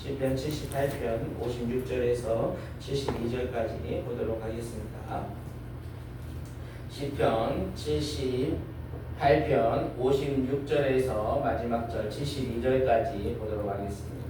시편 78편 56절에서 72절까지 보도록 하겠습니다. 시편 78편 56절에서 마지막 절 72절까지 보도록 하겠습니다.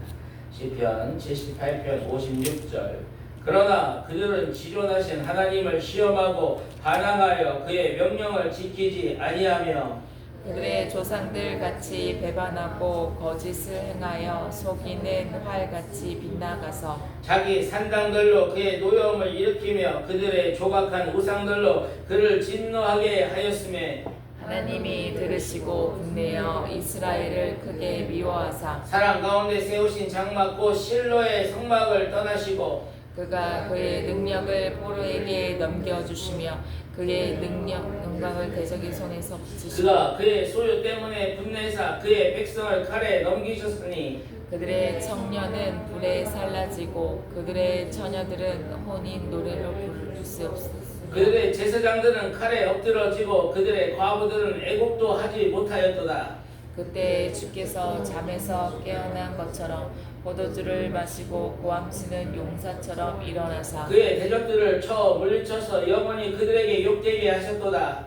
시편 78편 56절. 그러나 그들은 지존하신 하나님을 시험하고 반항하여 그의 명령을 지키지 아니하며 그들의 조상들 같이 배반하고 거짓을 행하여 속이는 활같이 빗나가서 자기 산당들로 그의 노여움을 일으키며 그들의 조각한 우상들로 그를 진노하게 하였음에 하나님이 들으시고 분내어 이스라엘을 크게 미워하사 사람 가운데 세우신 장막 곧 실로의 성막을 떠나시고 그가 그의 능력을 포로에게 넘겨주시며 그의 영광을 대적의 손에서 붙이시고 그가 그의 소유 때문에 분내사 그의 백성을 칼에 넘기셨으니 그들의 청년은 불에 살라지고 그들의 처녀들은 혼인 노래로 부를 수 없으니 그들의 제사장들은 칼에 엎드러지고 그들의 과부들은 애곡도 하지 못하였도다. 그때 주께서 잠에서 깨어난 것처럼 포도주를 마시고 고함치는 용사처럼 일어나사 그의 대적들을 쳐 물리쳐서 영원히 그들에게 욕되게 하셨도다.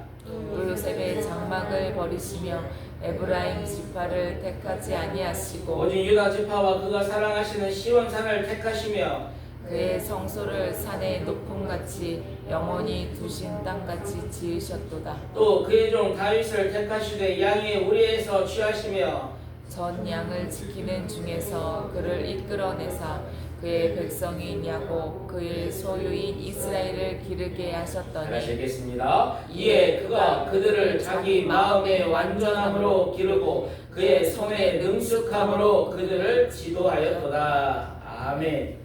요셉의 장막을 버리시며 에브라임 지파를 택하지 아니하시고 오직 유다 지파와 그가 사랑하시는 시온산을 택하시며 그의 성소를 산의 높음같이 영원히 두신 땅같이 지으셨도다. 또 그의 종 다윗을 택하시되 양의 우리에서 취하시며 전 양을 지키는 중에서 그를 이끌어내사 그의 백성인 야곱 그의 소유인 이스라엘을 기르게 하셨더니 하시겠습니다. 이에 그가 그들을 자기 마음의 완전함으로 기르고 그의 손의 능숙함으로 그들을 지도하였도다. 아멘.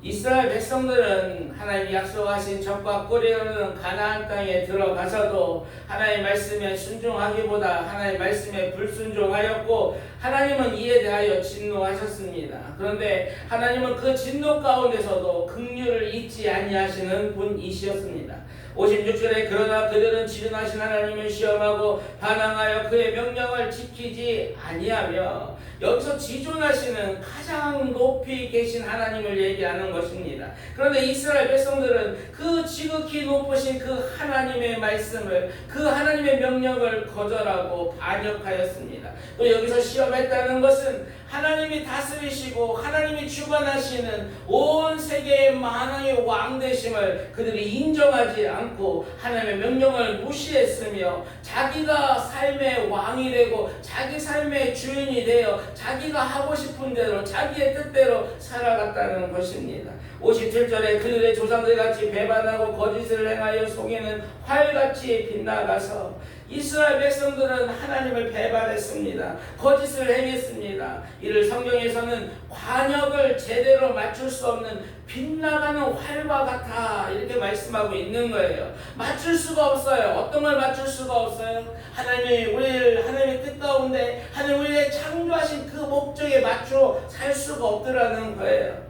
이스라엘 백성들은 하나님이 약속하신 젖과 꿀이 흐르는 가나안 땅에 들어가서도 하나님의 말씀에 순종하기보다 하나님의 말씀에 불순종하였고 하나님은 이에 대하여 진노하셨습니다. 그런데 하나님은 그 진노 가운데서도 긍휼을 잊지 아니하시는 분이시었습니다. 56절에 그러나 그들은 지존하신 하나님을 시험하고 반항하여 그의 명령을 지키지 아니하며 여기서 지존하시는 가장 높이 계신 하나님을 얘기하는 것입니다. 그런데 이스라엘 백성들은 그 지극히 높으신 그 하나님의 말씀을 그 하나님의 명령을 거절하고 반역하였습니다. 또 여기서 시험했다는 것은 하나님이 다스리시고 하나님이 주관하시는 온 세계의 만왕의 왕 되심을 그들이 인정하지 않고 하나님의 명령을 무시했으며 자기가 삶의 왕이 되고 자기 삶의 주인이 되어 자기가 하고 싶은 대로 자기의 뜻대로 살아갔다는 것입니다. 57절에 그들의 조상들 같이 배반하고 거짓을 행하여 속이는 활같이 빗나가서 이스라엘 백성들은 하나님을 배반했습니다. 거짓을 행했습니다. 이를 성경에서는 관역을 제대로 맞출 수 없는 빗나가는 활과 같아 이렇게 말씀하고 있는 거예요. 맞출 수가 없어요. 어떤 걸 맞출 수가 없어요? 하나님이 우리를 하나님의 뜻 가운데 하나님 우리의 창조하신 그 목적에 맞춰 살 수가 없더라는 거예요.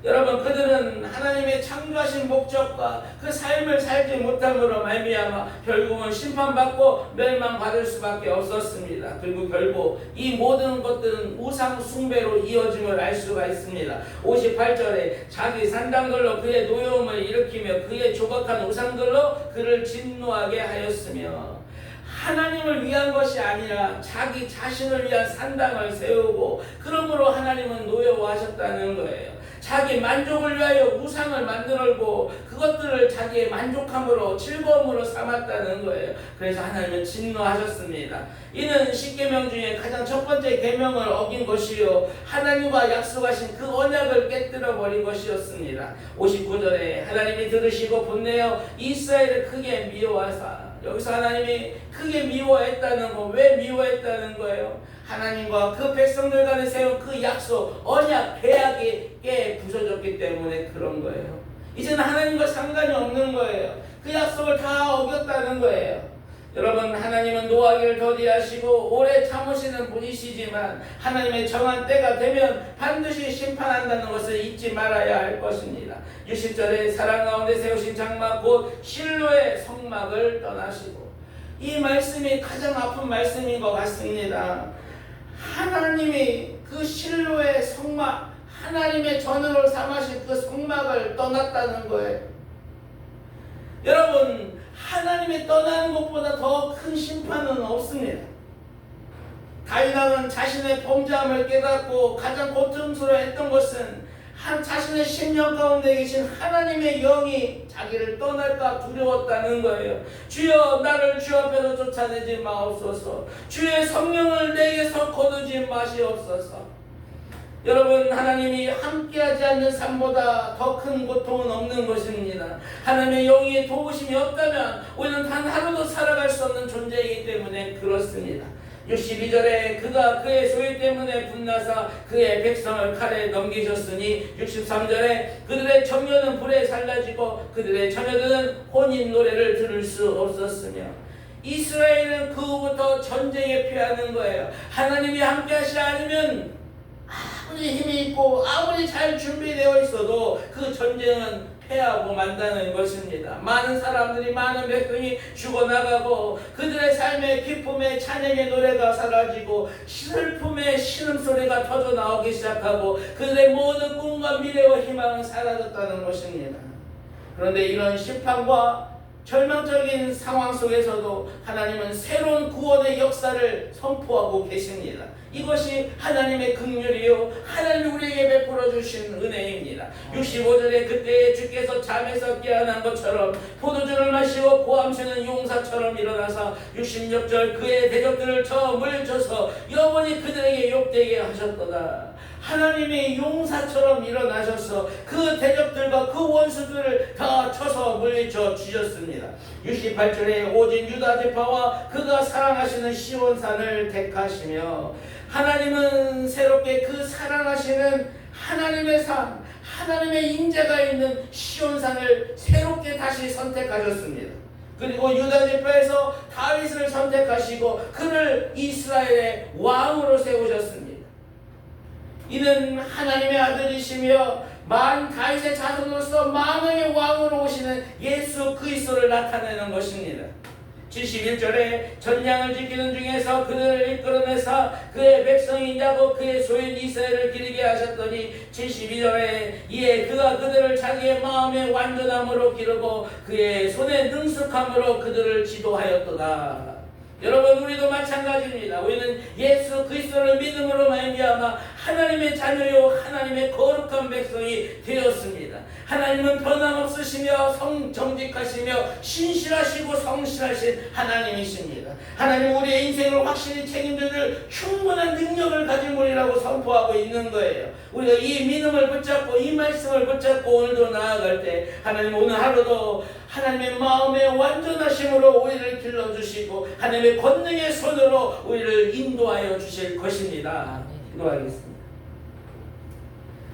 여러분 그들은 하나님의 창조하신 목적과 그 삶을 살지 못함으로 말미암아 결국은 심판받고 멸망받을 수밖에 없었습니다. 그리고 결국 이 모든 것들은 우상 숭배로 이어짐을 알 수가 있습니다. 58절에 자기 산당들로 그의 노여움을 일으키며 그의 조각한 우상들로 그를 진노하게 하였으며 하나님을 위한 것이 아니라 자기 자신을 위한 산당을 세우고 그러므로 하나님은 노여워하셨다는 거예요. 자기 만족을 위하여 우상을 만들고 그것들을 자기의 만족함으로 즐거움으로 삼았다는 거예요. 그래서 하나님은 진노하셨습니다. 이는 10계명 중에 가장 첫 번째 계명을 어긴 것이요 하나님과 약속하신 그 언약을 깨뜨려 버린 것이었습니다. 59절에 하나님이 들으시고 분내어 이스라엘을 크게 미워하사 여기서 하나님이 크게 미워했다는 거 왜 미워했다는 거예요? 하나님과 그 백성들 간에 세운 그 약속, 언약, 계약이 깨 부서졌기 때문에 그런 거예요. 이제는 하나님과 상관이 없는 거예요. 그 약속을 다 어겼다는 거예요. 여러분 하나님은 노하기를 더디하시고 오래 참으시는 분이시지만 하나님의 정한 때가 되면 반드시 심판한다는 것을 잊지 말아야 할 것입니다. 60절에 사랑 가운데 세우신 장막 곧 실로의 성막을 떠나시고 이 말씀이 가장 아픈 말씀인 것 같습니다. 하나님이 그 실로의 성막 하나님의 전으로 삼으신 그 성막을 떠났다는 거예요. 여러분, 하나님이 떠나는 것보다 더 큰 심판은 없습니다. 다윗 왕은 자신의 범죄함을 깨닫고 가장 고통스러워했던 것은 자신의 심령 가운데 계신 하나님의 영이 자기를 떠날까 두려웠다는 거예요. 주여, 나를 주 앞에서 쫓아내지 마옵소서. 주의 성령을 내게서 거두지 마시옵소서. 여러분, 하나님이 함께하지 않는 삶보다 더 큰 고통은 없는 것입니다. 하나님의 영이 도우심이 없다면 우리는 단 하루도 살아갈 수 없는 존재이기 때문에 그렇습니다. 62절에 그가 그의 소유 때문에 분나사 그의 백성을 칼에 넘기셨으니 63절에 그들의 청년은 불에 살라지고 그들의 처녀들은 혼인 노래를 들을 수 없었으며, 이스라엘은 그 후부터 전쟁에 피하는 거예요. 하나님이 함께 하시지 않으면 아무리 힘이 있고 아무리 잘 준비되어 있어도 그 전쟁은 패하고 만다는 것입니다. 많은 사람들이, 많은 백성이 죽어나가고 그들의 삶의 기쁨의 찬양의 노래가 사라지고 슬픔의 신음소리가 터져나오기 시작하고 그들의 모든 꿈과 미래와 희망은 사라졌다는 것입니다. 그런데 이런 심판과 절망적인 상황 속에서도 하나님은 새로운 구원의 역사를 선포하고 계십니다. 이것이 하나님의 긍휼이요 하나님이 우리에게 베풀어 주신 은혜입니다. 65절에 그때 주께서 잠에서 깨어난 것처럼 포도주를 마시고 고함치는 용사처럼 일어나사 66절 그의 대적들을 쳐 물리쳐서 영원히 그들에게 욕되게 하셨도다. 하나님이 용사처럼 일어나셔서 그 대적들과 그 원수들을 다 쳐서 물리쳐 주셨습니다. 68절에 오직 유다 지파와 그가 사랑하시는 시온산을 택하시며, 하나님은 새롭게 그 사랑하시는 하나님의 산, 하나님의 인재가 있는 시온산을 새롭게 다시 선택하셨습니다. 그리고 유다 지파에서 다윗을 선택하시고 그를 이스라엘의 왕으로 세우셨습니다. 이는 하나님의 아들이시며 만 다윗의 자손으로서 만왕의 왕으로 오시는 예수 그리스도를 나타내는 것입니다. 71절에 전장을 지키는 중에서 그들을 이끌어내사 그의 백성인 야곱 그의 소인 이스라엘을 기르게 하셨더니 72절에 이에 그가 그들을 자기의 마음의 완전함으로 기르고 그의 손의 능숙함으로 그들을 지도하였도다. 여러분, 우리도 마찬가지입니다. 우리는 예수 그리스도를 믿음으로 말미암아 하나님의 자녀요 하나님의 거룩한 백성이 되었습니다. 하나님은 변함없으시며 정직하시며 신실하시고 성실하신 하나님이십니다. 하나님 우리의 인생을 확실히 책임져줄 충분한 능력을 가진 분이라고 선포하고 있는 거예요. 우리가 이 믿음을 붙잡고 이 말씀을 붙잡고 오늘도 나아갈 때 하나님 오늘 하루도 하나님의 마음의 완전하심으로 우리를 길러주시고 하나님의 권능의 손으로 우리를 인도하여 주실 것입니다. 기도하겠습니다.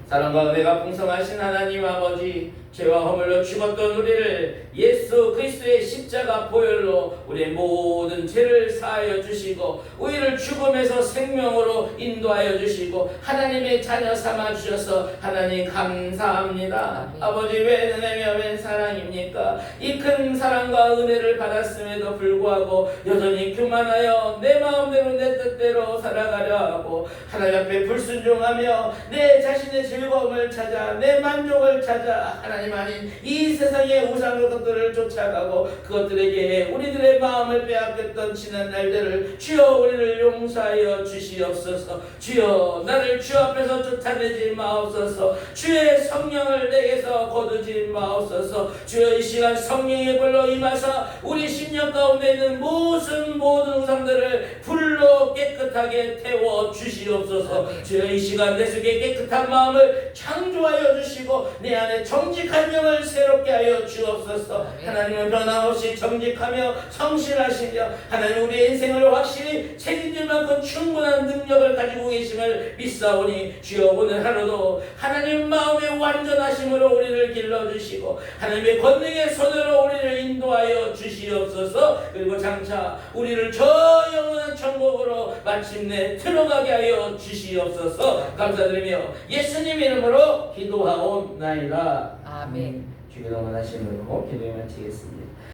사랑과 은혜가 풍성하신 하나님 아버지, 죄와 허물로 죽었던 우리를 예수 그리스도의 십자가 보혈로 우리의 모든 죄를 사하여 주시고 우리를 죽음에서 생명으로 인도하여 주시고 하나님의 자녀 삼아 주셔서 하나님 감사합니다. 아버지, 왜 은혜며 왜 사랑입니까? 이 큰 사랑과 은혜를 받았음에도 불구하고 여전히 교만하여 내 마음대로 내 뜻대로 살아가려 하고 하나님 앞에 불순종하며 내 자신의 즐거움을 찾아 내 만족을 찾아 하나님 아닌 이 세상의 우상의 것들을 쫓아가고 그것들에게 우리들의 마음을 빼앗겼던 지난 날들을 주여 우리를 용서하여 주시옵소서. 주여 나를 주 앞에서 쫓아내지 마옵소서. 주의 성령을 내게서 거두지 마옵소서. 주여 이 시간 성령의 불로 임하사 우리 심령 가운데 있는 모든 우상들을 불로 깨끗하게 태워 주시옵소서. 주여 이 시간 내 속에 깨끗한 마음을 창조하여 주시고 내 안에 정직한 영을 새롭게 하여 주옵소서. 하나님은 변함없이 정직하며 성실하시며 하나님 우리의 인생을 확실히 책임질 만큼 충분한 능력을 가지고 계심을 믿사오니 주여 오늘 하루도 하나님 마음의 완전하심으로 우리를 길러주시고 하나님의 권능의 손으로 우리를 인도하여 주시옵소서. 그리고 장차 우리를 저 영원한 천국으로 마침내 들어가게 하여 주시옵소서. 감사드리며 예수님 이름으로 기도하옵나이다. 아멘. 주기도 원하심으로 기도에 마치겠습니다.